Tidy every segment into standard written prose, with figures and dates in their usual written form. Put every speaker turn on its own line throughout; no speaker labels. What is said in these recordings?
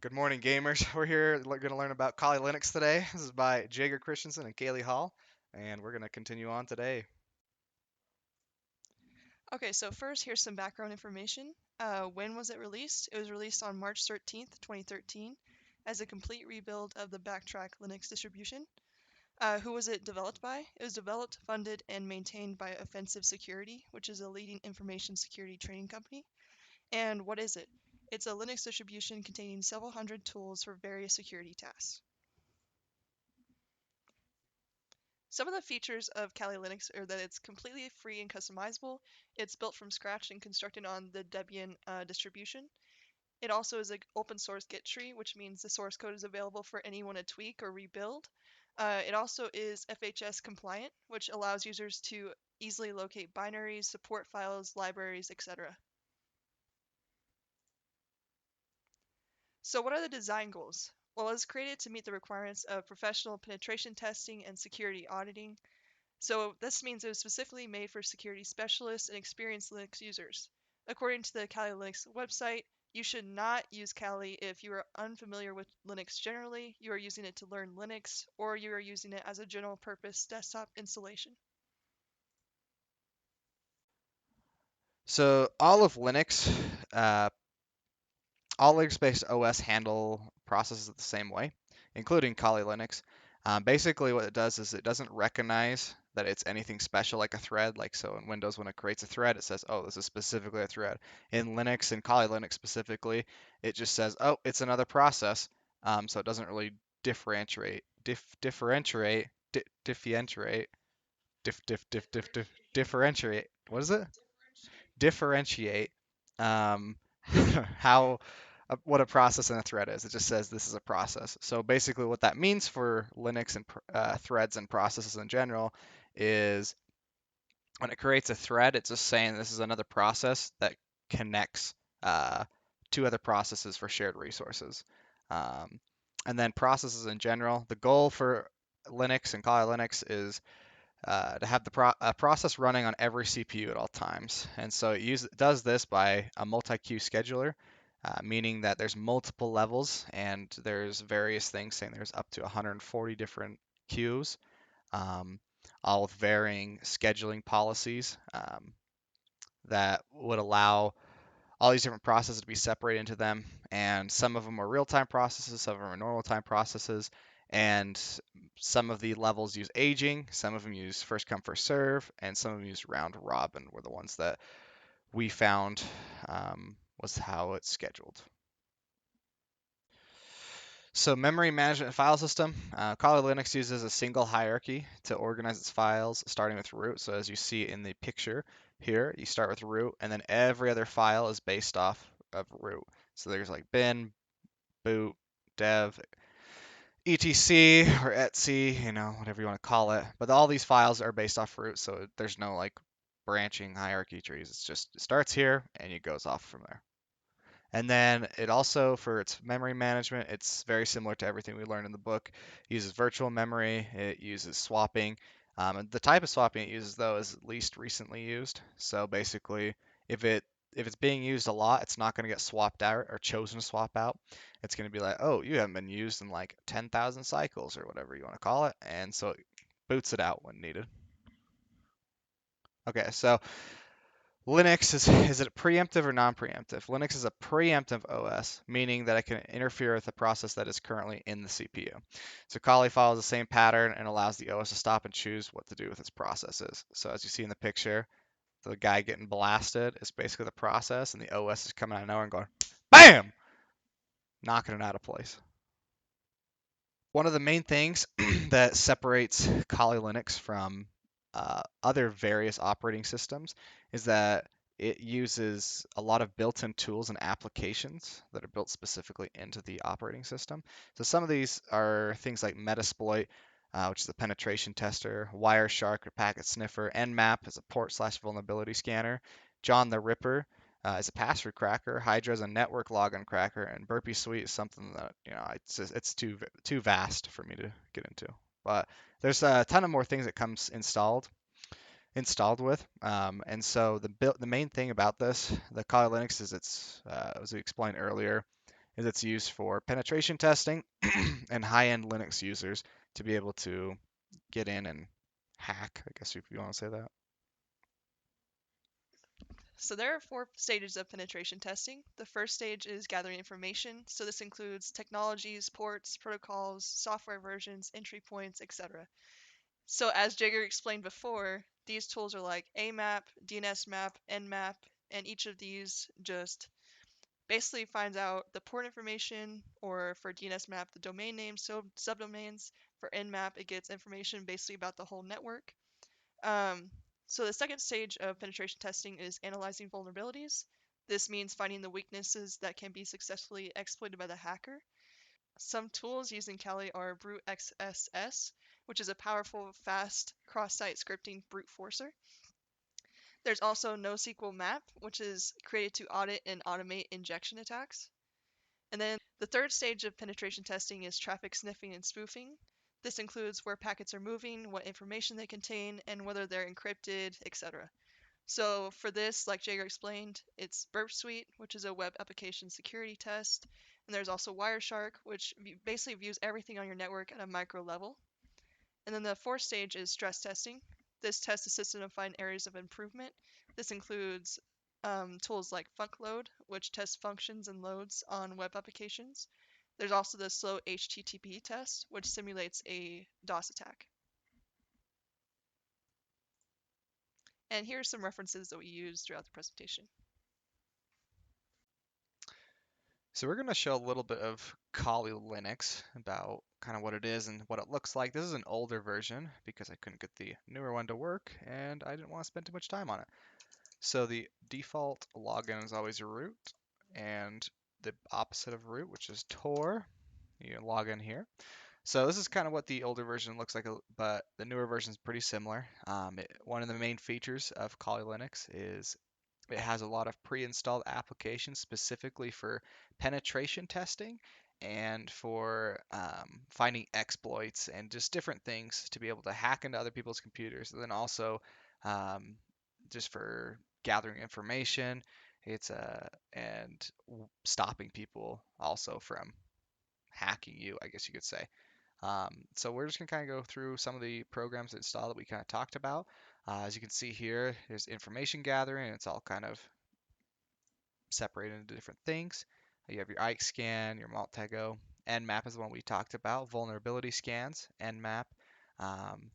Good morning, gamers. We're here going to learn about Kali Linux today. This is by Jaeger Christensen and Kaylee Hall, and we're going to continue on today.
Okay, so first, here's some background information. When was it released? It was released on March 13th, 2013, as a complete rebuild of the Backtrack Linux distribution. Who was it developed by? It was developed, funded, and maintained by Offensive Security, which is a leading information security training company. And what is it? It's a Linux distribution containing several hundred tools for various security tasks. Some of the features of Kali Linux are that it's completely free and customizable. It's built from scratch and constructed on the Debian distribution. It also is an open source Git tree, which means the source code is available for anyone to tweak or rebuild. It also is FHS compliant, which allows users to easily locate binaries, support files, libraries, etc. So what are the design goals? Well, it's created to meet the requirements of professional penetration testing and security auditing. So this means it was specifically made for security specialists and experienced Linux users. According to the Kali Linux website, you should not use Kali if you are unfamiliar with Linux generally, you are using it to learn Linux, or you are using it as a general purpose desktop installation.
So uh, all Linux-based OS handle processes it the same way, including Kali Linux. Basically, what it does is it doesn't recognize that it's anything special like a thread. Like so in Windows, when it creates a thread, it says, "Oh, this is specifically a thread." In Linux and Kali Linux specifically, it just says, "Oh, it's another process." So it doesn't really differentiate, differentiate. What is it? Differentiate um, how what a process and a thread is. It just says this is a process. So basically, what that means for Linux and threads and processes in general is when it creates a thread, it's just saying this is another process that connects uh, two other processes for shared resources. Um, and then processes in general, the goal for Linux and Kali Linux is to have a process running on every CPU at all times. And so it does this by a multi-queue scheduler, meaning that there's multiple levels and there's various things saying there's up to 140 different queues, um, all with varying scheduling policies that would allow all these different processes to be separated into them. And some of them are real-time processes, some of them are normal time processes, and some of the levels use aging, some of them use first come first serve, and some of them use round robin. Were the ones that we found was how it's scheduled. So memory management and file system. Kali Linux uses a single hierarchy to organize its files, starting with root. So as you see in the picture here, you start with root, and then every other file is based off of root. So there's like bin, boot, dev, etc or etc, whatever you want to call it. But all these files are based off root, so there's no like branching hierarchy trees. It's just it starts here and it goes off from there. And then it also, for its memory management, it's very similar to everything we learned in the book. It uses virtual memory, it uses swapping. And the type of swapping it uses, though, is least recently used. So basically, if it if it's being used a lot, it's not going to get swapped out or chosen to swap out. It's going to be like, oh, you haven't been used in like 10,000 cycles or whatever you want to call it. And so it boots it out when needed. Okay, so Linux is it preemptive or non-preemptive? Linux is a preemptive OS, meaning that it can interfere with a process that is currently in the CPU. So Kali follows the same pattern and allows the OS to stop and choose what to do with its processes. So as you see in the picture, the guy getting blasted is basically the process, and the OS is coming out of nowhere and going, BAM! Knocking it out of place. One of the main things that separates Kali Linux from other various operating systems is that it uses a lot of built-in tools and applications that are built specifically into the operating system. So some of these are things like Metasploit, which is a penetration tester, Wireshark or packet sniffer, Nmap is a port/vulnerability scanner, John the Ripper is a password cracker, Hydra is a network login cracker, and Burpee Suite is something that it's too vast for me to get into. But there's a ton of more things that comes installed with, and so the main thing about this, the Kali Linux, is as we explained earlier, is it's used for penetration testing and high-end Linux users to be able to get in and hack, I guess if you want to say that.
So there are four stages of penetration testing. The first stage is gathering information. So this includes technologies, ports, protocols, software versions, entry points, etc. So as Jaeger explained before, these tools are like AMAP, DNS map, Nmap, and each of these just basically finds out the port information, or for DNS map, the domain name, so subdomains. For Nmap, it gets information basically about the whole network. Um, so the second stage of penetration testing is analyzing vulnerabilities. This means finding the weaknesses that can be successfully exploited by the hacker. Some tools used in Kali are Brute XSS, which is a powerful, fast cross-site scripting brute forcer. There's also NoSQL Map, which is created to audit and automate injection attacks. And then the third stage of penetration testing is traffic sniffing and spoofing. This includes where packets are moving, what information they contain, and whether they're encrypted, etc. So for this, like Jaeger explained, it's Burp Suite, which is a web application security test. And there's also Wireshark, which basically views everything on your network at a micro level. And then the fourth stage is stress testing. This tests the system to find areas of improvement. This includes tools like FunkLoad, which tests functions and loads on web applications. There's also the slow HTTP test, which simulates a DOS attack. And here are some references that we use throughout the presentation.
So we're going to show a little bit of Kali Linux about kind of what it is and what it looks like. This is an older version because I couldn't get the newer one to work and I didn't want to spend too much time on it. So the default login is always root, and the opposite of root, which is Tor, you log in here. So this is kind of what the older version looks like, but the newer version is pretty similar. One of the main features of Kali Linux is it has a lot of pre-installed applications specifically for penetration testing and for finding exploits and just different things to be able to hack into other people's computers. And then also um, just for gathering information. It's and stopping people also from hacking you, I guess you could say. So we're just gonna kind of go through some of the programs installed that we kind of talked about. As you can see here, there's information gathering, and it's all kind of separated into different things. You have your Ike scan, your Maltego. Nmap is the one we talked about. Vulnerability scans, Nmap. Um,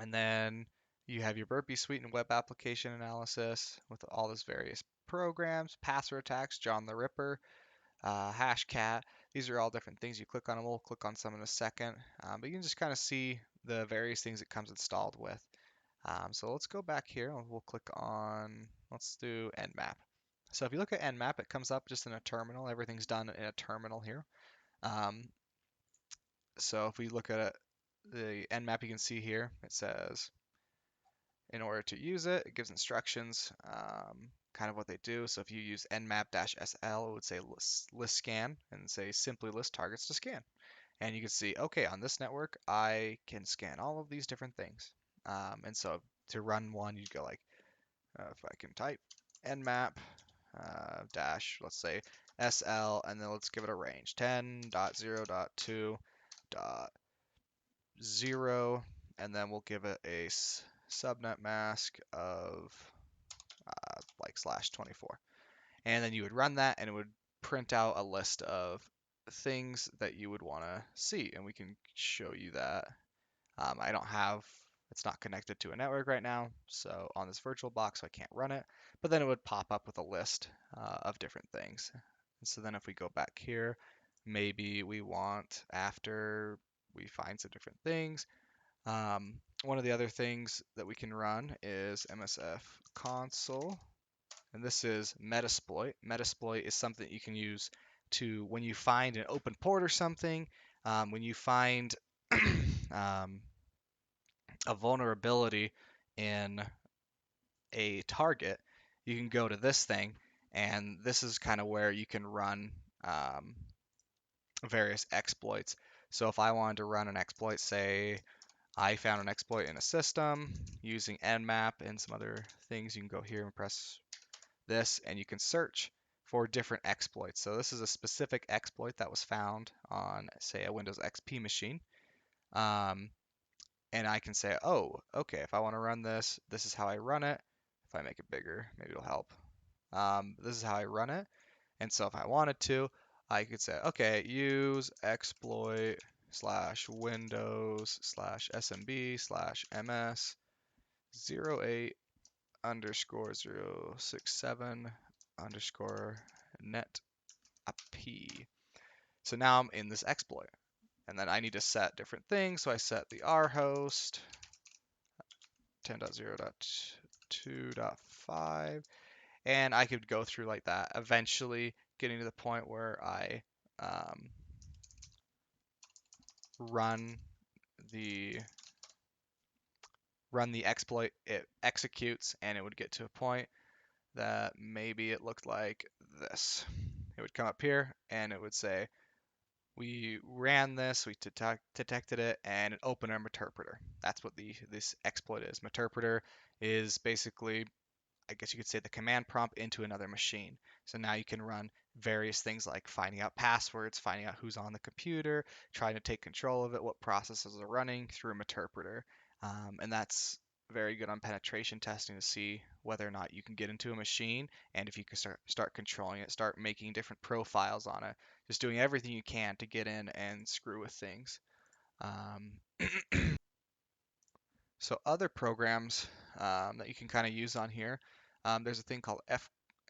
and then you have your Burpee Suite and web application analysis with all those various programs, password attacks, John the Ripper, Hashcat. These are all different things. You click on them. We'll click on some in a second. But you can just kind of see the various things it comes installed with. So let's go back here and we'll click on, let's do Nmap. So if you look at Nmap, it comes up just in a terminal. Everything's done in a terminal here. Um, so if we look at the Nmap, you can see here, it says in order to use it, it gives instructions, kind of what they do. So if you use nmap-sl, it would say list scan and say simply list targets to scan. And you can see, okay, on this network, I can scan all of these different things. And so to run one, you go like, if I can type nmap dash, let's say SL, and then let's give it a range 10.0.2.0, and then we'll give it a subnet mask of like /24. And then you would run that and it would print out a list of things that you would want to see. And we can show you that. I don't have, it's not connected to a network right now. So on this virtual box, I can't run it. But then it would pop up with a list of different things. And so then if we go back here, maybe we want, after we find some different things, one of the other things that we can run is MSF console, and this is Metasploit. Metasploit is something you can use to, when you find an open port or something, when you find um, a vulnerability in a target, you can go to this thing, and this is kind of where you can run um, various exploits. So if I wanted to run an exploit, say I found an exploit in a system using Nmap and some other things, you can go here and press this, and you can search for different exploits. So this is a specific exploit that was found on, say, a Windows XP machine. Um, and I can say, oh, okay, if I want to run this, this is how I run it. If I make it bigger, maybe it'll help. This is how I run it. And so if I wanted to, I could say, okay, use exploit slash windows slash smb slash ms 08 underscore 067 underscore net p. So now I'm in this exploit. And then I need to set different things. So I set the R host 10.0.2.5, and I could go through like that, eventually getting to the point where I um, run the run the exploit. It executes, and it would get to a point that maybe it looked like this. It would come up here, and it would say, we ran this, we detected it, and it opened our interpreter. That's what this exploit is. Interpreter is basically, I guess you could say, the command prompt into another machine. So now you can run various things like finding out passwords, finding out who's on the computer, trying to take control of it, what processes are running through a interpreter. And that's very good on penetration testing to see whether or not you can get into a machine, and if you can start controlling it, start making different profiles on it, just doing everything you can to get in and screw with things. Um, So other programs that you can kind of use on here, there's a thing called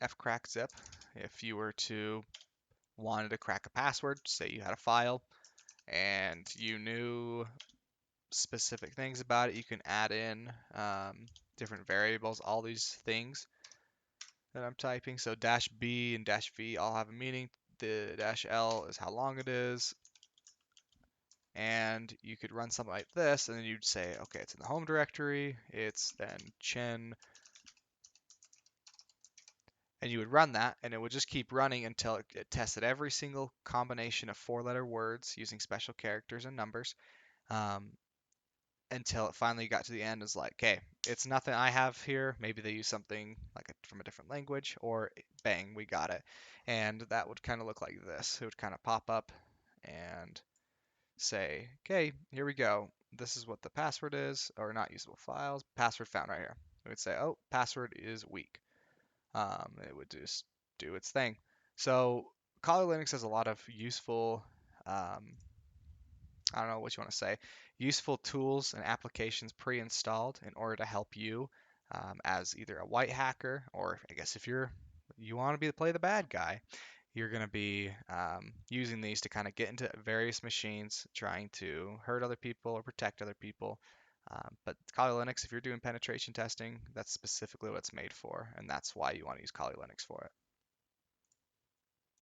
fcrackzip. If you were to wanted to crack a password, say you had a file and you knew specific things about it, you can add in different variables, all these things that I'm typing. So dash B and dash V all have a meaning. The dash L is how long it is. And you could run something like this, and then you'd say, okay, it's in the home directory. It's then chen, and you would run that, and it would just keep running until it tested every single combination of four-letter words using special characters and numbers, um, until it finally got to the end. Is like, okay, it's nothing I have here. Maybe they use something like from a different language, or bang, we got it. And that would kind of look like this. It would kind of pop up and say, okay, here we go. This is what the password is, or not usable files. Password found right here. It would say, oh, password is weak. It would just do its thing. So Kali Linux has a lot of useful, um, I don't know what you want to say, useful tools and applications pre-installed in order to help you as either a white hacker, or I guess if you want to play the bad guy, you're going to be using these to kind of get into various machines, trying to hurt other people or protect other people. But Kali Linux, if you're doing penetration testing, that's specifically what it's made for, and that's why you want to use Kali Linux for it.